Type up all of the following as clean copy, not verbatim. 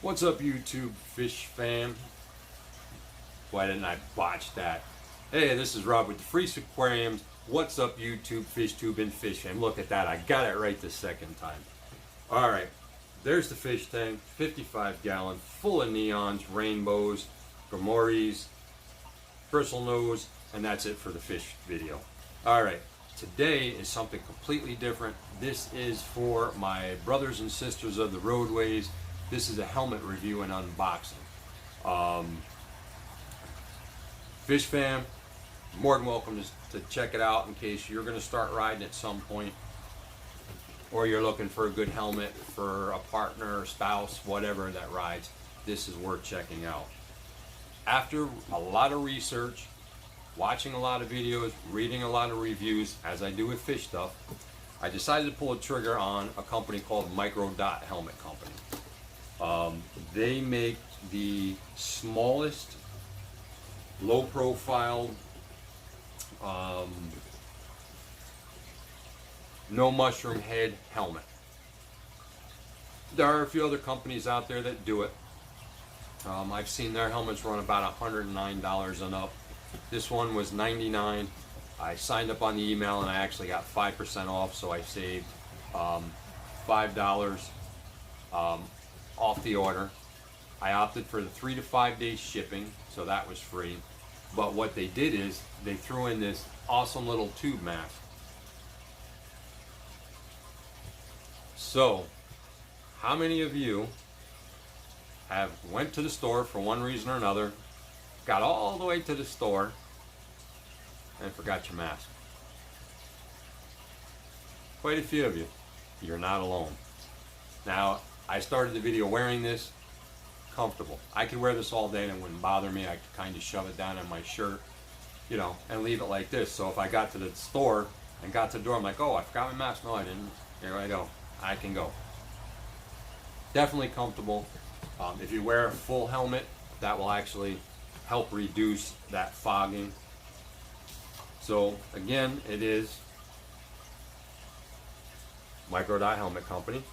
What's up, YouTube fish fam? Why didn't I botch that? Hey, this is Rob with the Freeze Aquariums. What's up, YouTube fish tube and fish fam? Look at that, I got it right the second time. All right, there's the fish tank, 55-gallon, full of neons, rainbows, gamoris, bristlenose, and that's it for the fish video. All right, today is something completely different. This is for my brothers and sisters of the roadways. This is a helmet review and unboxing. Fish fam, more than welcome to check it out in case you're going to start riding at some point, or you're looking for a good helmet for a partner, spouse, whatever that rides. This is worth checking out. After a lot of research, watching a lot of videos, reading a lot of reviews, as I do with fish stuff, I decided to pull a trigger on a company called MicroDot Helmet Company. They make the smallest, low-profile, no mushroom head helmet. There are a few other companies out there that do it. I've seen their helmets run about $109 and up. This one was $99. I signed up on the email and I actually got 5% off, so I saved $5 off the order. I opted for the 3 to 5 day shipping, so that was free. But what they did is they threw in this awesome little tube mask. So, how many of you have went to the store for one reason or another, got all the way to the store, and forgot your mask? Quite a few of you. You're not alone. Now, I started the video wearing this, comfortable. I could wear this all day and it wouldn't bother me. I could kind of shove it down in my shirt, you know, and leave it like this. So if I got to the store and got to the door, I'm like, oh, I forgot my mask. No, I didn't. Here I go. I can go. Definitely comfortable. If you wear a full helmet, that will actually help reduce that fogging. So again, it is MicroDot Helmet Company.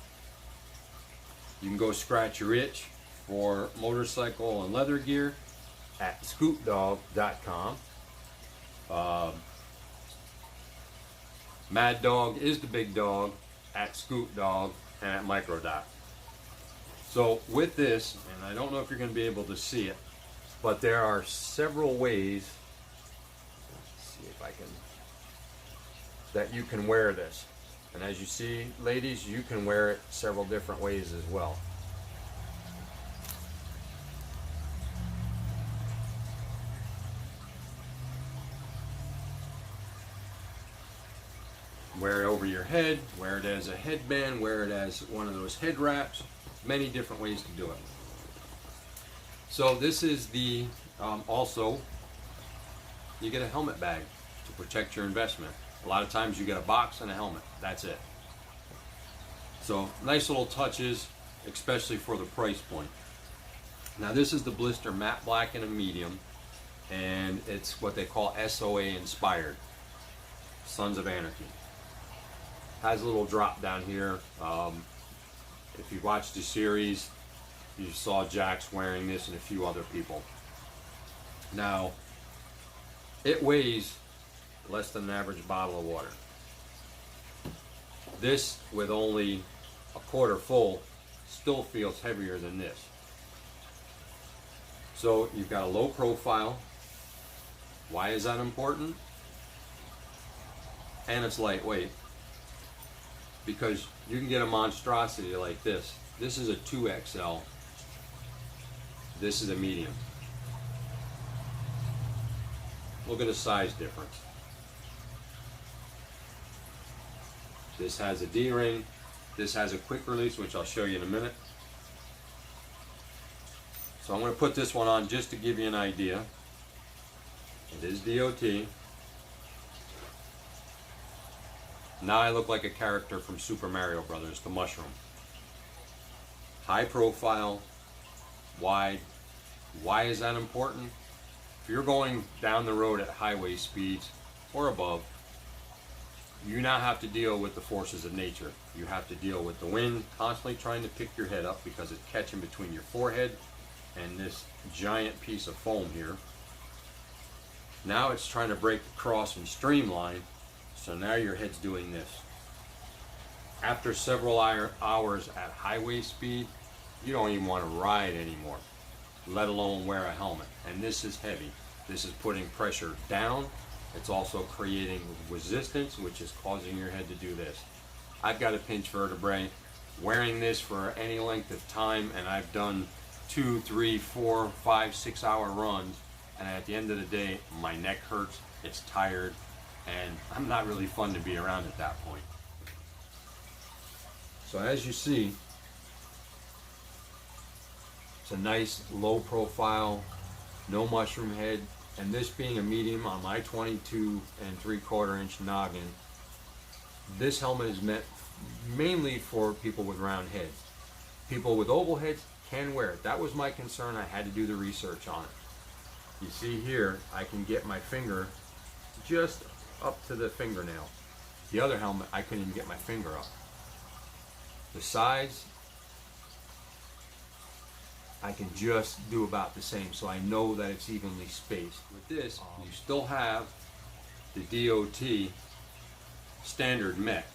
You can go scratch your itch for motorcycle and leather gear at scootdog.com. Mad Dog is the big dog at Scoot Dog and at MicroDot. So with this, and I don't know if you're going to be able to see it, but there are several ways, let's see if I can, that you can wear this. And as you see, ladies, you can wear it several different ways as well. Wear it over your head, wear it as a headband, wear it as one of those head wraps. Many different ways to do it. So this is the, also, you get a helmet bag to protect your investment. A lot of times you get a box and a helmet. That's it. So nice little touches, especially for the price point. Now this is the Blister matte black in a medium, and it's what they call SOA inspired. Sons of Anarchy. Has a little drop down here. If you watched the series, you saw Jax wearing this and a few other people. Now, it weighs less than an average bottle of water. This, with only a quarter full, still feels heavier than this. So you've got a low profile. Why is that important? And it's lightweight. Because you can get a monstrosity like this. This is a 2XL. This is a medium. Look at the size difference. This has a D-ring. This has a quick release, which I'll show you in a minute. So I'm going to put this one on just to give you an idea. It is DOT. Now I look like a character from Super Mario Brothers, the mushroom. High profile, wide. Why is that important? If you're going down the road at highway speeds or above, you now have to deal with the forces of nature. You have to deal with the wind constantly trying to pick your head up because it's catching between your forehead and this giant piece of foam here. Now it's trying to break across and streamline, so now your head's doing this. After several hours at highway speed, you don't even want to ride anymore, let alone wear a helmet. And this is heavy. This is putting pressure down. It's also creating resistance, which is causing your head to do this. I've got a pinch vertebrae. Wearing this for any length of time, and I've done 2, 3, 4, 5, 6 hour runs, and at the end of the day, my neck hurts, it's tired, and I'm not really fun to be around at that point. So as you see, it's a nice low profile, no mushroom head, and this being a medium on my 22 3/4 inch noggin, this helmet is meant mainly for people with round heads. People with oval heads can wear it. That was my concern. I had to do the research on it. You see here, I can get my finger just up to the fingernail. The other helmet, I couldn't even get my finger up. The sides, I can just do about the same, so I know that it's evenly spaced. With this, you still have the DOT standard met.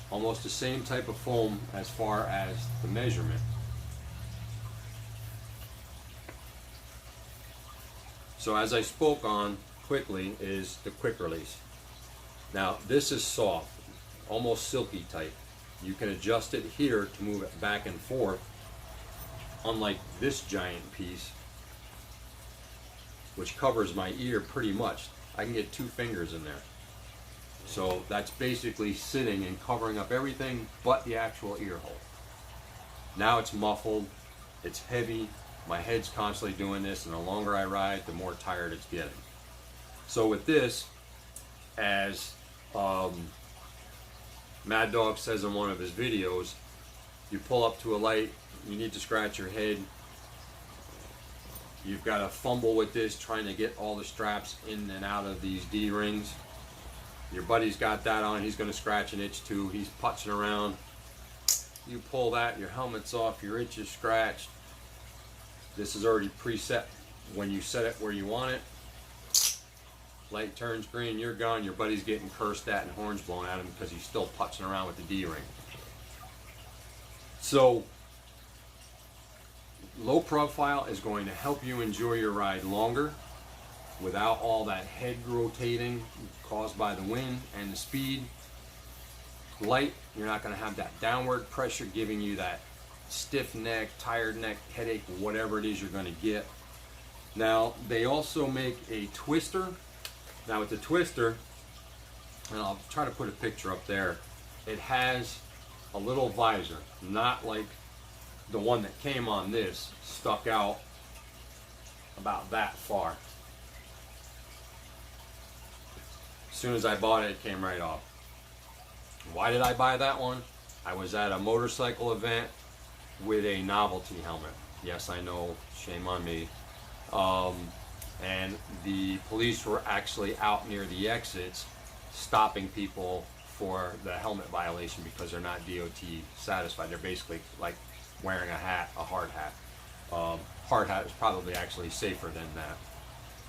Almost the same type of foam as far as the measurement. So as I spoke on quickly is the quick release. Now this is soft, almost silky type. You can adjust it here to move it back and forth, unlike this giant piece, which covers my ear pretty much. I can get 2 fingers in there. So that's basically sitting and covering up everything but the actual ear hole. Now it's muffled, it's heavy, my head's constantly doing this, and the longer I ride, the more tired it's getting. So with this, as Mad Dog says in one of his videos, you pull up to a light, you need to scratch your head, you've got to fumble with this, trying to get all the straps in and out of these D-rings. Your buddy's got that on, he's going to scratch an itch too, he's putzing around. You pull that, your helmet's off, your itch is scratched. This is already preset when you set it where you want it. Light turns green, you're gone, your buddy's getting cursed at and horns blown at him because he's still putzing around with the D-ring. So, low profile is going to help you enjoy your ride longer without all that head rotating caused by the wind and the speed. Light, you're not going to have that downward pressure giving you that stiff neck, tired neck, headache, whatever it is you're going to get. Now, they also make a twister. Now with the twister, and I'll try to put a picture up there, it has a little visor, not like the one that came on this, stuck out about that far. As soon as I bought it, it came right off. Why did I buy that one? I was at a motorcycle event with a novelty helmet. Yes, I know, shame on me. And the police were actually out near the exits stopping people for the helmet violation because they're not DOT satisfied. They're basically like wearing a hat, a hard hat. Hard hat is probably actually safer than that.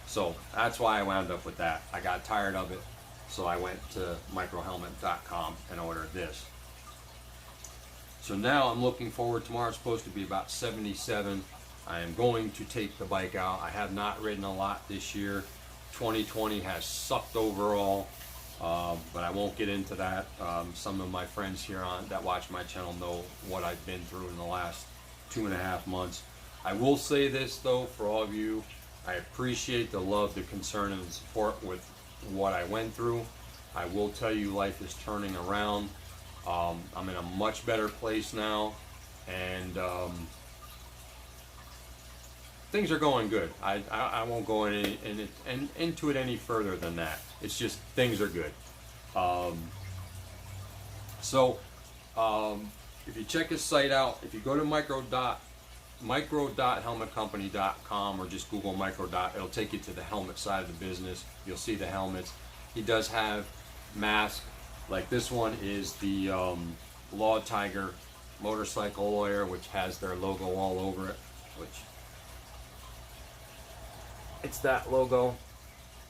So that's why I wound up with that. I got tired of it, so I went to microhelmet.com and ordered this. So now I'm looking forward. Tomorrow's supposed to be about 77. I am going to take the bike out. I have not ridden a lot this year. 2020 has sucked overall, but I won't get into that. Some of my friends here that watch my channel know what I've been through in the last 2.5 months. I will say this though, for all of you, I appreciate the love, the concern, and the support with what I went through. I will tell you, life is turning around. I'm in a much better place now, and things are going good. I won't go into it any further than that. It's just things are good. If you check his site out, if you go to microdothelmetcompany.com or just Google MicroDot, it'll take you to the helmet side of the business. You'll see the helmets. He does have masks. Like this one is the Law Tiger motorcycle lawyer, which has their logo all over it, which it's that logo.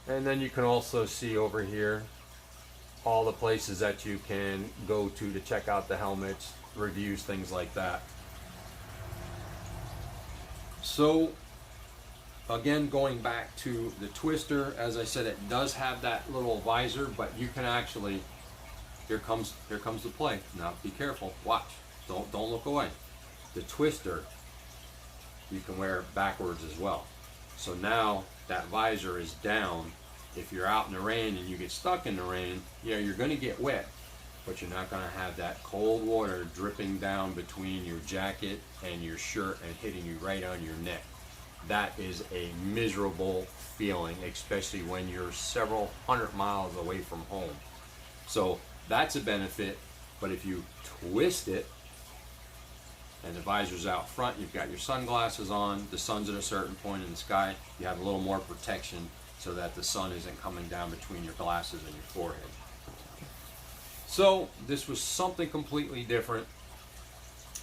And then you can also see over here all the places that you can go to check out the helmets, reviews, things like that. So again, going back to the Twister, as I said, it does have that little visor, but you can actually, here comes the play. Now be careful, watch, don't look away. The Twister, you can wear it backwards as well. So now that visor is down. If you're out in the rain and you get stuck in the rain, yeah, you're going to get wet, but you're not going to have that cold water dripping down between your jacket and your shirt and hitting you right on your neck. That is a miserable feeling, especially when you're several hundred miles away from home. So that's a benefit, but if you twist it and the visor's out front, you've got your sunglasses on, the sun's at a certain point in the sky, you have a little more protection so that the sun isn't coming down between your glasses and your forehead. So this was something completely different.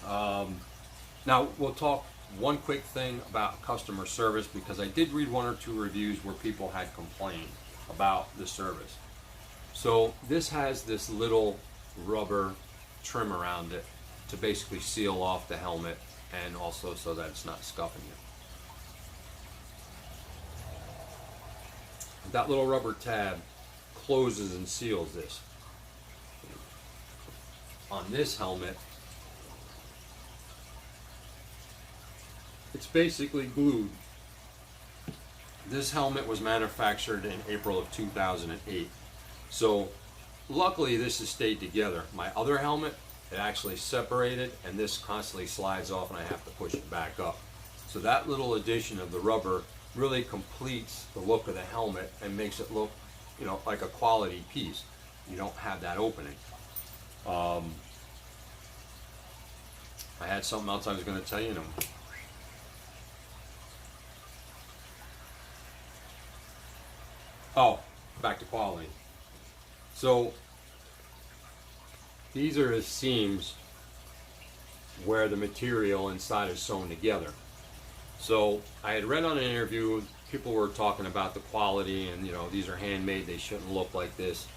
Now we'll talk one quick thing about customer service, because I did read one or two reviews where people had complained about the service. So this has this little rubber trim around it to basically seal off the helmet, and also so that it's not scuffing you. That little rubber tab closes and seals this. On this helmet, it's basically glued. This helmet was manufactured in April of 2008. So luckily this has stayed together. My other helmet, it actually separated, and this constantly slides off and I have to push it back up. So that little addition of the rubber really completes the look of the helmet and makes it look, you know, like a quality piece. You don't have that opening. I had something else I was going to tell you. Oh, back to quality. So these are the seams where the material inside is sewn together. So I had read on an interview, people were talking about the quality and, you know, these are handmade, they shouldn't look like this.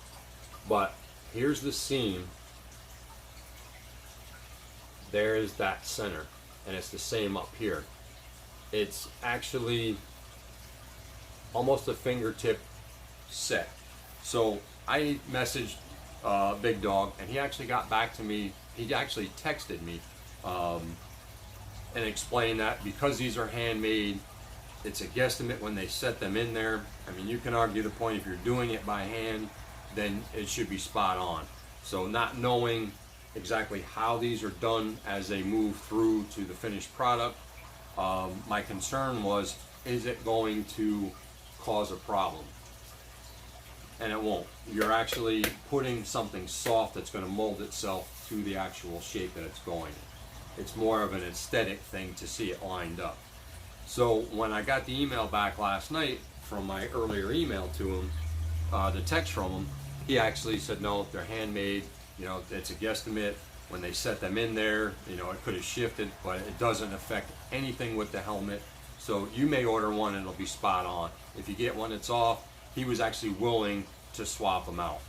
But here's the seam. There's that center, and it's the same up here. It's actually almost a fingertip set. So I messaged Big Dog, and he actually got back to me. He actually texted me and explained that because these are handmade, it's a guesstimate when they set them in there. I mean, you can argue the point, if you're doing it by hand, then it should be spot on. So not knowing exactly how these are done as they move through to the finished product, my concern was, is it going to cause a problem? And it won't. You're actually putting something soft that's going to mold itself to the actual shape that it's going in. It's more of an aesthetic thing to see it lined up. So when I got the email back last night from my earlier email to him, the text from him, he actually said, no, they're handmade. You know, it's a guesstimate. When they set them in there, you know, it could have shifted, but it doesn't affect anything with the helmet. So you may order one and it'll be spot on. If you get one that's off, he was actually willing to swap them out.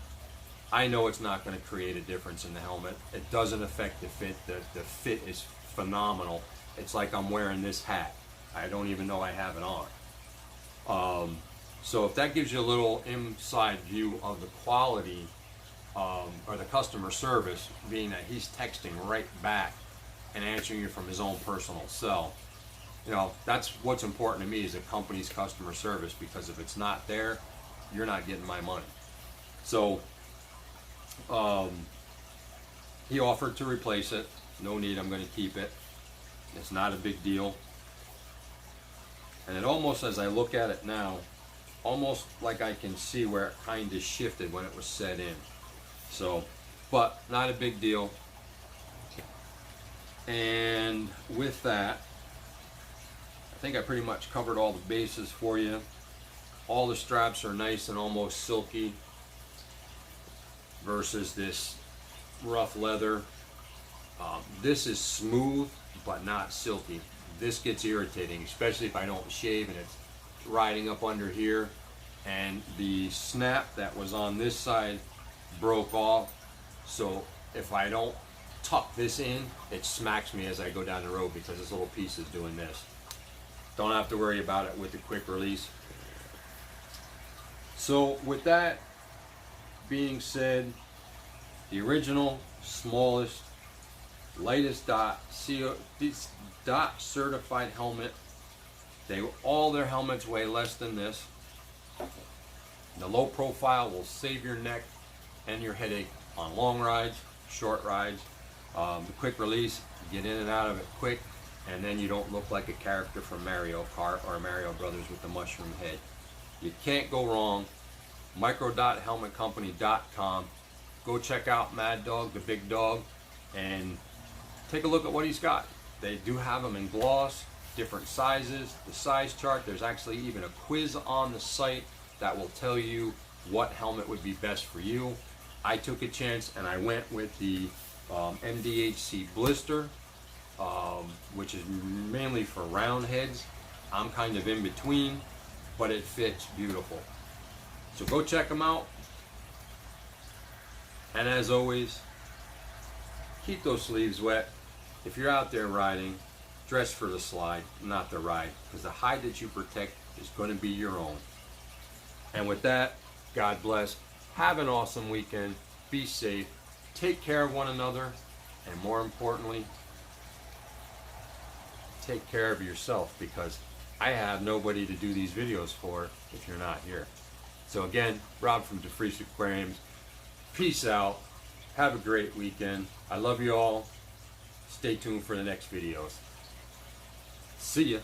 I know it's not going to create a difference in the helmet. It doesn't affect the fit. The fit is phenomenal. It's like I'm wearing this hat. I don't even know I have it on. So if that gives you a little inside view of the quality or the customer service, being that he's texting right back and answering you from his own personal cell, you know, that's what's important to me, is a company's customer service, because if it's not there, you're not getting my money. So he offered to replace it. No need, I'm going to keep it. It's not a big deal. And it almost, as I look at it now, almost like I can see where it kind of shifted when it was set in. So, but not a big deal. And with that, I think I pretty much covered all the bases for you. All the straps are nice and almost silky. versus this rough leather. This is smooth but not silky. This gets irritating, especially if I don't shave and it's riding up under here. And the snap that was on this side broke off, so if I don't tuck this in, it smacks me as I go down the road because this little piece is doing this. Don't have to worry about it with the quick release. So with that being said, the original, smallest, lightest dot certified helmet. All their helmets weigh less than this. The low profile will save your neck and your headache on long rides, short rides. The quick release, get in and out of it quick, and then you don't look like a character from Mario Kart or Mario Brothers with the mushroom head. You can't go wrong. MicroDotHelmetCompany.com. Go check out Mad Dog, the big dog, and take a look at what he's got. They do have them in gloss, different sizes, the size chart. There's actually even a quiz on the site that will tell you what helmet would be best for you. I took a chance and I went with the MDHC Blister, which is mainly for round heads. I'm kind of in between, but it fits beautiful. So go check them out. And as always, keep those sleeves wet. If you're out there riding, dress for the slide, not the ride, because the hide that you protect is going to be your own. And with that, God bless. Have an awesome weekend. Be safe. Take care of one another. And more importantly, take care of yourself, because I have nobody to do these videos for if you're not here. So again, Rob from DeFreeze Aquariums. Peace out. Have a great weekend. I love you all. Stay tuned for the next videos. See ya.